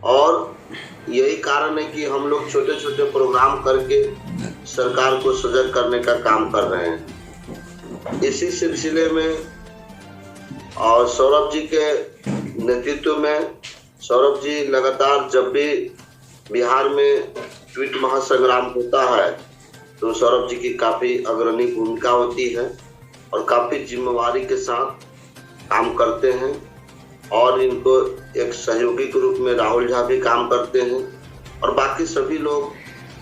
और यही कारण है कि हम लोग छोटे छोटे प्रोग्राम करके सरकार को सजग करने का काम कर रहे हैं। इसी सिलसिले में और सौरभ जी के नेतृत्व में, सौरभ जी लगातार जब भी बिहार में ट्वीट महासंग्राम होता है तो सौरभ जी की काफ़ी अग्रणी भूमिका होती है और काफ़ी जिम्मेवारी के साथ काम करते हैं। और इनको एक सहयोगी के रूप में राहुल झा भी काम करते हैं और बाकी सभी लोग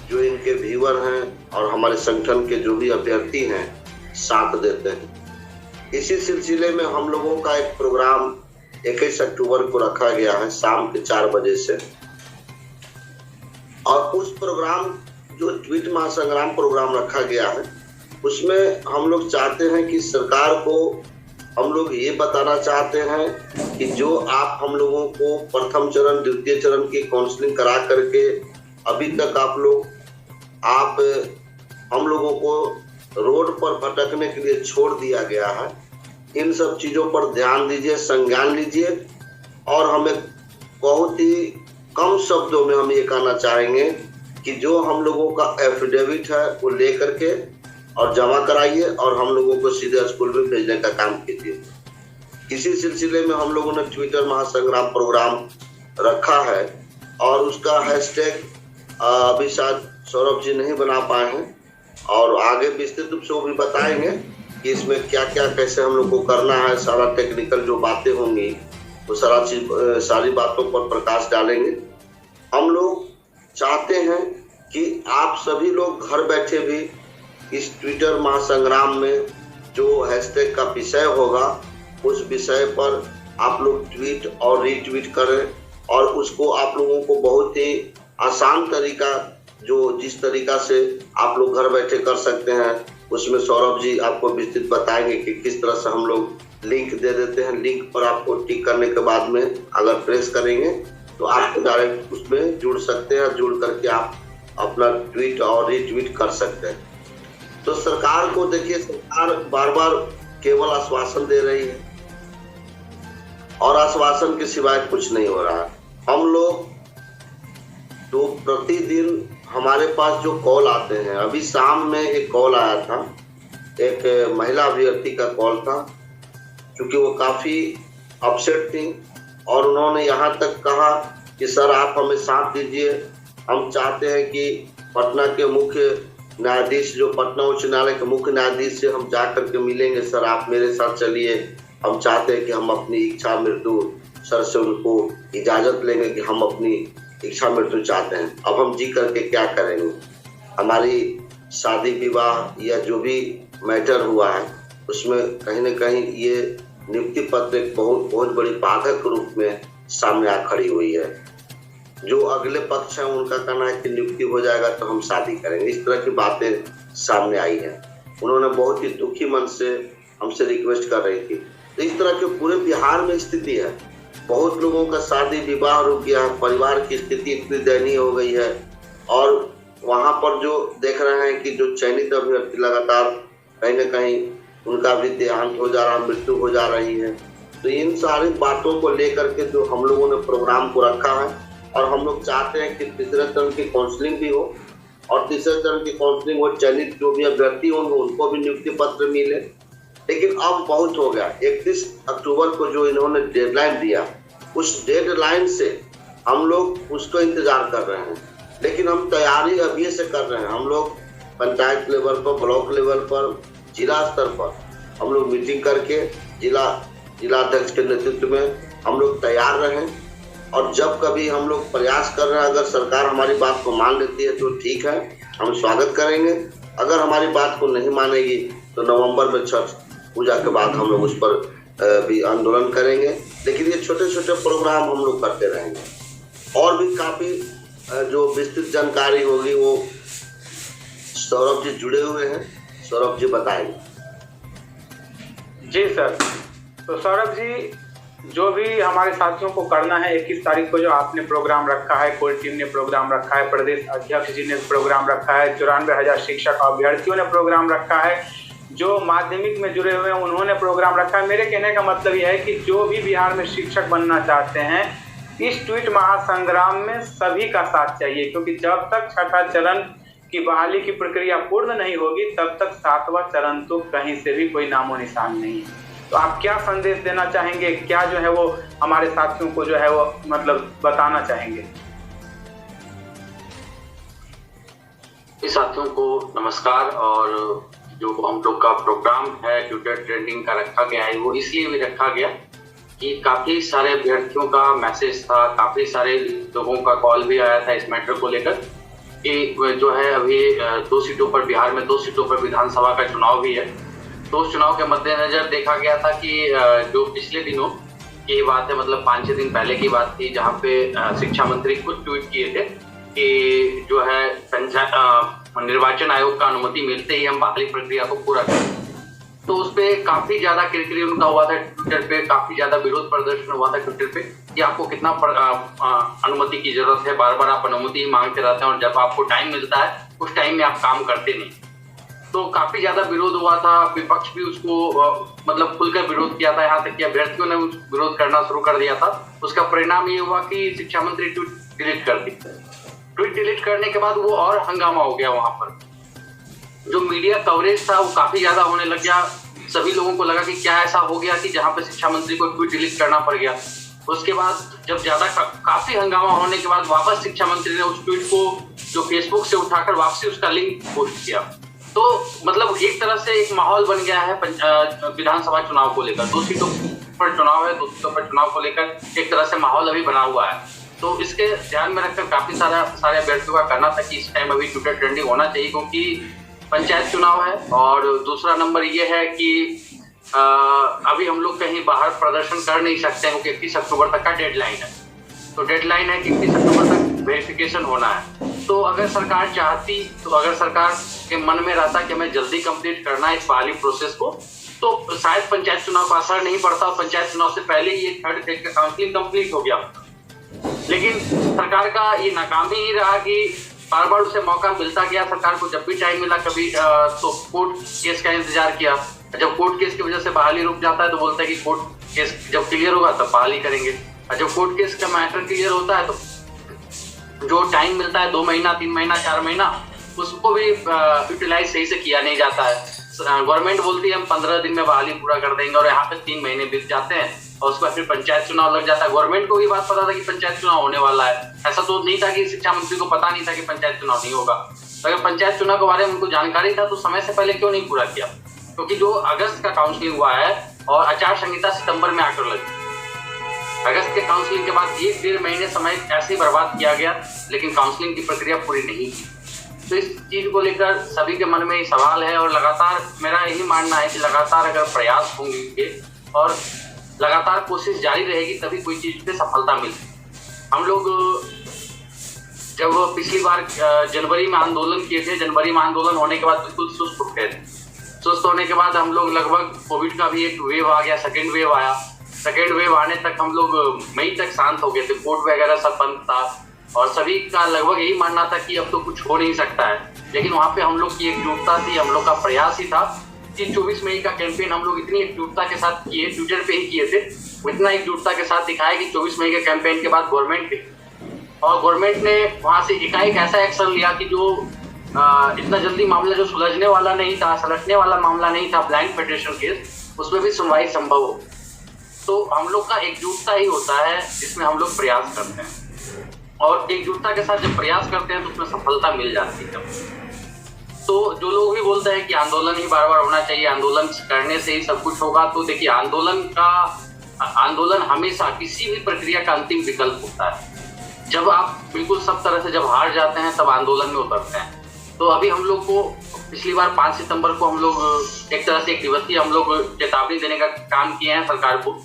जो इनके व्यूअर हैं और हमारे संगठन के जो भी अभ्यर्थी हैं साथ देते हैं। इसी सिलसिले में हम लोगों का एक प्रोग्राम 21 अक्टूबर को रखा गया है शाम के 4 बजे से। और उस प्रोग्राम जो ट्वीट महासंग्राम प्रोग्राम रखा गया है उसमें हम लोग चाहते हैं कि सरकार को हम लोग ये बताना चाहते हैं कि जो आप हम लोगों को प्रथम चरण द्वितीय चरण की काउंसलिंग करा करके अभी तक आप हम लोगों को रोड पर भटकने के लिए छोड़ दिया गया है, इन सब चीज़ों पर ध्यान दीजिए, संज्ञान लीजिए। और हमें बहुत ही कम शब्दों में हम ये कहना चाहेंगे कि जो हम लोगों का एफिडेविट है वो ले करके और जमा कराइए और हम लोगों को सीधे स्कूल में भेजने का काम कीजिए। इसी सिलसिले में हम लोगों ने ट्विटर महासंग्राम प्रोग्राम रखा है और उसका हैशटैग अभी शायद सौरभ जी नहीं बना पाए हैं और आगे विस्तृत रूप से वो भी बताएंगे कि इसमें क्या क्या कैसे हम लोग को करना है। सारा टेक्निकल जो बातें होंगी वो सारी बातों पर प्रकाश डालेंगे। हम लोग चाहते हैं कि आप सभी लोग घर बैठे भी इस ट्विटर महासंग्राम में जो हैशटैग का विषय होगा उस विषय पर आप लोग ट्वीट और रीट्वीट करें और उसको आप लोगों को बहुत ही आसान तरीका जो जिस तरीका से आप लोग घर बैठे कर सकते हैं उसमें सौरभ जी आपको विस्तृत बताएंगे कि किस तरह से हम लोग लिंक दे देते हैं। लिंक पर आपको टिक करने के बाद में अगर प्रेस करेंगे तो आप डायरेक्ट उसमें जुड़ सकते हैं, जुड़ करके आप अपना ट्वीट और रीट्वीट कर सकते हैं। तो सरकार को देखिए, सरकार बार बार केवल आश्वासन दे रही है और आश्वासन के सिवाय कुछ नहीं हो रहा है। हम लोग तो प्रतिदिन हमारे पास जो कॉल आते हैं, अभी शाम में एक कॉल आया था, एक महिला अभ्यर्थी का कॉल था, क्योंकि वो काफ़ी अपसेट थी और उन्होंने यहाँ तक कहा कि सर आप हमें साथ दीजिए, हम चाहते हैं कि पटना के मुख्य न्यायाधीश जो पटना उच्च न्यायालय के मुख्य न्यायाधीश से हम जा करके मिलेंगे, सर आप मेरे साथ चलिए, हम चाहते हैं कि हम अपनी इच्छा मृत्यु सर से उनको इजाज़त लेंगे कि हम अपनी इच्छा मृत्यु चाहते हैं। अब हम जी करके क्या करेंगे, हमारी शादी विवाह या जो भी मैटर हुआ है उसमें कहीं ना कहीं ये नियुक्ति पत्र एक बहुत बड़ी बाधक के रूप में सामने आ खड़ी हुई है। जो अगले पक्ष है उनका कहना है कि नियुक्ति हो जाएगा तो हम शादी करेंगे, इस तरह की बातें सामने आई हैं। उन्होंने बहुत ही दुखी मन से हमसे रिक्वेस्ट कर रही थी। तो इस तरह के पूरे बिहार में स्थिति है, बहुत लोगों का शादी विवाह रुक गया है, परिवार की स्थिति इतनी दयनीय हो गई है और वहाँ पर जो देख रहे हैं कि जो चयनित अभ्यर्थी लगातार कहीं ना कहीं उनका भी देहांत हो जा रहा है, मृत्यु हो जा रही है। तो इन सारी बातों को लेकर के जो हम लोगों ने प्रोग्राम को रखा है और हम लोग चाहते हैं कि तीसरे चरण की काउंसलिंग भी हो और तीसरे चरण की काउंसलिंग हो, चयनित जो भी अभ्यर्थी होंगे उनको भी नियुक्ति पत्र मिले। लेकिन अब बहुत हो गया, 31 अक्टूबर को जो इन्होंने डेडलाइन दिया उस डेडलाइन से हम लोग उसको इंतजार कर रहे हैं। लेकिन हम तैयारी अभी से कर रहे हैं। हम लोग पंचायत लेवल पर, ब्लॉक लेवल पर, जिला स्तर पर हम लोग मीटिंग करके जिलाध्यक्ष के नेतृत्व में हम लोग तैयार रहें और जब कभी हम लोग प्रयास कर रहे हैं, अगर सरकार हमारी बात को मान लेती है तो ठीक है, हम स्वागत करेंगे। अगर हमारी बात को नहीं मानेगी तो नवंबर में छठ पूजा के बाद हम लोग उस पर भी आंदोलन करेंगे। लेकिन ये छोटे छोटे प्रोग्राम हम लोग करते रहेंगे और भी काफ़ी जो विस्तृत जानकारी होगी वो सौरभ जी जुड़े हुए हैं, सौरभ जी बताएंगे। जी सर, तो सौरभ जी जो भी हमारे साथियों को करना है, 21 तारीख को जो आपने प्रोग्राम रखा है, कोर टीम ने प्रोग्राम रखा है, प्रदेश अध्यक्ष जी ने प्रोग्राम रखा है, 94,000 शिक्षक अभ्यर्थियों ने प्रोग्राम रखा है, जो माध्यमिक में जुड़े हुए हैं उन्होंने प्रोग्राम रखा है। मेरे कहने का मतलब यह है कि जो भी बिहार में शिक्षक बनना चाहते हैं इस ट्वीट महासंग्राम में सभी का साथ चाहिए, क्योंकि जब तक छठा चरण की बहाली की प्रक्रिया पूर्ण नहीं होगी तब तक सातवां चरण तो कहीं से भी कोई नामो निशान नहीं है। तो आप क्या संदेश देना चाहेंगे, क्या जो है वो हमारे साथियों को जो है वो मतलब बताना चाहेंगे? साथियों को नमस्कार। और जो हम लोग का प्रोग्राम है ट्विटर ट्रेंडिंग का रखा गया है, वो इसलिए भी रखा गया कि काफी सारे अभ्यर्थियों का मैसेज था, काफी सारे लोगों का कॉल भी आया था इस मैटर को लेकर कि जो है अभी 2 सीटों पर, बिहार में 2 सीटों पर विधानसभा का चुनाव भी है। तो उस चुनाव के मद्देनजर देखा गया था कि जो पिछले दिनों की बात है, मतलब 5-6 दिन पहले की बात थी, जहाँ पे शिक्षा मंत्री खुद ट्वीट किए थे कि जो है निर्वाचन आयोग का अनुमति मिलते ही हम बहाली प्रक्रिया को पूरा करें। तो उस पे काफी ज्यादा किरकिरी उनका हुआ था ट्विटर पे, काफी ज्यादा विरोध प्रदर्शन हुआ था ट्विटर पे कि आपको कितना अनुमति की जरूरत है, बार बार आप अनुमति मांगते रहते हैं और जब आपको टाइम मिलता है उस टाइम में आप काम करते नहीं। तो काफी ज्यादा विरोध हुआ था, विपक्ष भी उसको मतलब खुलकर विरोध किया था, यहाँ तक कि अभ्यर्थियों ने विरोध करना शुरू कर दिया था। उसका परिणाम ये हुआ कि शिक्षा मंत्री ट्वीट डिलीट कर दी। ट्वीट डिलीट करने के बाद वो और हंगामा हो गया, वहां पर जो मीडिया कवरेज था वो काफी ज्यादा होने लग गया। सभी लोगों को लगा कि क्या ऐसा हो गया कि जहां पे शिक्षा मंत्री को ट्वीट डिलीट करना पड़ गया। उसके बाद जब ज्यादा काफी हंगामा होने के बाद वापस शिक्षा मंत्री ने उस ट्वीट को जो फेसबुक से उठाकर वापसी उसका लिंक पोस्ट किया। तो मतलब एक तरह से एक माहौल बन गया है विधानसभा चुनाव को लेकर। 2 सीटों पर चुनाव है, 2 सीटों पर चुनाव को लेकर एक तरह से माहौल अभी बना हुआ है। तो इसके ध्यान में रखकर काफी सारे अभ्यर्थियों का कहना था कि इस टाइम अभी ट्विटर ट्रेंडिंग होना चाहिए, क्योंकि पंचायत चुनाव है। और दूसरा नंबर ये है कि अभी हम लोग कहीं बाहर प्रदर्शन कर नहीं सकते हैं, क्योंकि 31 अक्टूबर तक का डेडलाइन है। तो डेडलाइन है कि 31 अक्टूबर तक वेरिफिकेशन होना है। तो अगर सरकार चाहती, तो अगर सरकार के मन में रहता कि हमें जल्दी कंप्लीट करना है इस बहाली प्रोसेस को, तो शायद पंचायत चुनाव का असर नहीं पड़ता और पंचायत चुनाव से पहले ये 3rd फेज का काउंसलिंग कंप्लीट हो गया। लेकिन सरकार का ये नाकामी ही रहा कि बार बार उसे मौका मिलता गया। सरकार को जब भी टाइम मिला कभी तो कोर्ट केस का इंतजार किया। जब कोर्ट केस की वजह से बहाली रुक जाता है तो बोलता है कि कोर्ट केस जब क्लियर होगा तब बहाली करेंगे। और जब कोर्ट केस का मैटर क्लियर होता है तो जो टाइम मिलता है 2 महीना, 3 महीना, 4 महीना, उसको भी यूटिलाइज सही से किया नहीं जाता है। गवर्नमेंट बोलती है हम 15 दिन में बहाली पूरा कर देंगे और यहाँ पे 3 महीने बीत जाते हैं और उसके बाद फिर पंचायत चुनाव लग जाता है। गवर्नमेंट को ये बात पता था कि पंचायत चुनाव होने वाला है, ऐसा तो नहीं था कि शिक्षा मंत्री को पता नहीं था कि पंचायत चुनाव नहीं होगा। तो अगर पंचायत चुनाव के बारे में उनको जानकारी था तो समय से पहले क्यों नहीं पूरा किया? क्योंकि जो अगस्त का काउंसलिंग हुआ है और आचार संहिता सितंबर में आकर लगी। अगस्त के काउंसलिंग के बाद 1-1.5 महीने समय ऐसे ही बर्बाद किया गया, लेकिन काउंसलिंग की प्रक्रिया पूरी नहीं की। तो इस चीज को लेकर सभी के मन में ये सवाल है और लगातार मेरा यही मानना है कि लगातार अगर प्रयास होंगे और लगातार कोशिश जारी रहेगी तभी कोई चीज पे सफलता मिलेगी। हम लोग जब पिछली बार जनवरी में आंदोलन किए थे, जनवरी में आंदोलन होने के बाद बिल्कुल सुस्त हो गए थे। सुस्त होने के बाद हम लोग लगभग कोविड का भी एक वेव आ गया, सेकेंड वेव आया। सेकेंड वेव आने तक हम लोग मई तक शांत हो गए थे, कोर्ट वगैरह सब बंद था और सभी का लगभग यही मानना था कि अब तो कुछ हो नहीं सकता है। लेकिन वहाँ पे हम लोग की एकजुटता थी, हम लोग का प्रयास ही था कि 24 मई का कैंपेन हम लोग इतनी एकजुटता के साथ किए, ट्विटर पे ही किए थे, इतना एकजुटता के साथ दिखाया कि 24 मई के कैंपेन के बाद गवर्नमेंट ने वहाँ से एकाएक ऐसा एक्शन लिया कि जो इतना जल्दी मामला जो सुलझने वाला नहीं था, सलटने वाला मामला नहीं था, ब्लाइंड फेडरेशन केस, उसमें भी सुनवाई संभव हो। तो हम लोग का एकजुटता ही होता है जिसमें हम लोग प्रयास करते हैं और एकजुटता के साथ जब प्रयास करते हैं तो उसमें सफलता मिल जाती है। तो जो लोग भी बोलते हैं कि आंदोलन ही बार बार होना चाहिए, आंदोलन करने से ही सब कुछ होगा, तो देखिए आंदोलन हमेशा किसी भी प्रक्रिया का अंतिम विकल्प होता है। जब आप बिल्कुल सब तरह से जब हार जाते हैं तब आंदोलन में उतरते हैं। तो अभी हम लोग को पिछली बार 5 सितंबर को हम लोग एक तरह से एक दिवसीय हम लोग चेतावनी देने का काम किए हैं सरकार को,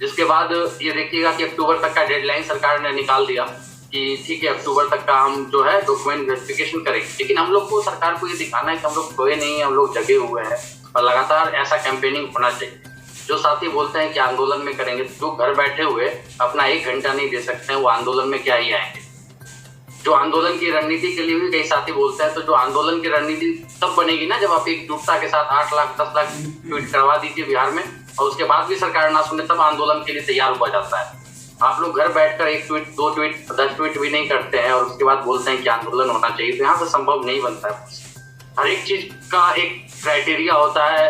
जिसके बाद ये देखिएगा कि अक्टूबर तक का डेडलाइन सरकार ने निकाल दिया कि ठीक है अक्टूबर तक का हम जो है डॉक्यूमेंट वेरिफिकेशन करेंगे। लेकिन हम लोग को सरकार को ये दिखाना है कि हम लोग सोए नहीं, हम लोग जगे हुए हैं और लगातार ऐसा कैंपेनिंग होना चाहिए। जो साथी बोलते हैं कि आंदोलन में करेंगे, जो घर बैठे हुए अपना 1 घंटा नहीं दे सकते हैं वो आंदोलन में क्या ही आएंगे। जो आंदोलन की रणनीति के लिए भी कई साथी बोलते हैं, तो जो आंदोलन की रणनीति तब बनेगी ना जब आप एकजुटता के साथ 8 लाख 10 लाख ट्वीट करवा दीजिए बिहार में और उसके बाद भी सरकार ना सुने, तब आंदोलन के लिए तैयार हुआ जाता है। आप लोग घर बैठकर 1 ट्वीट 2 ट्वीट 10 ट्वीट भी नहीं करते हैं और उसके बाद बोलते हैं कि आंदोलन होना चाहिए, तो यहाँ तो संभव नहीं बनता है। हर एक चीज का एक क्राइटेरिया होता है।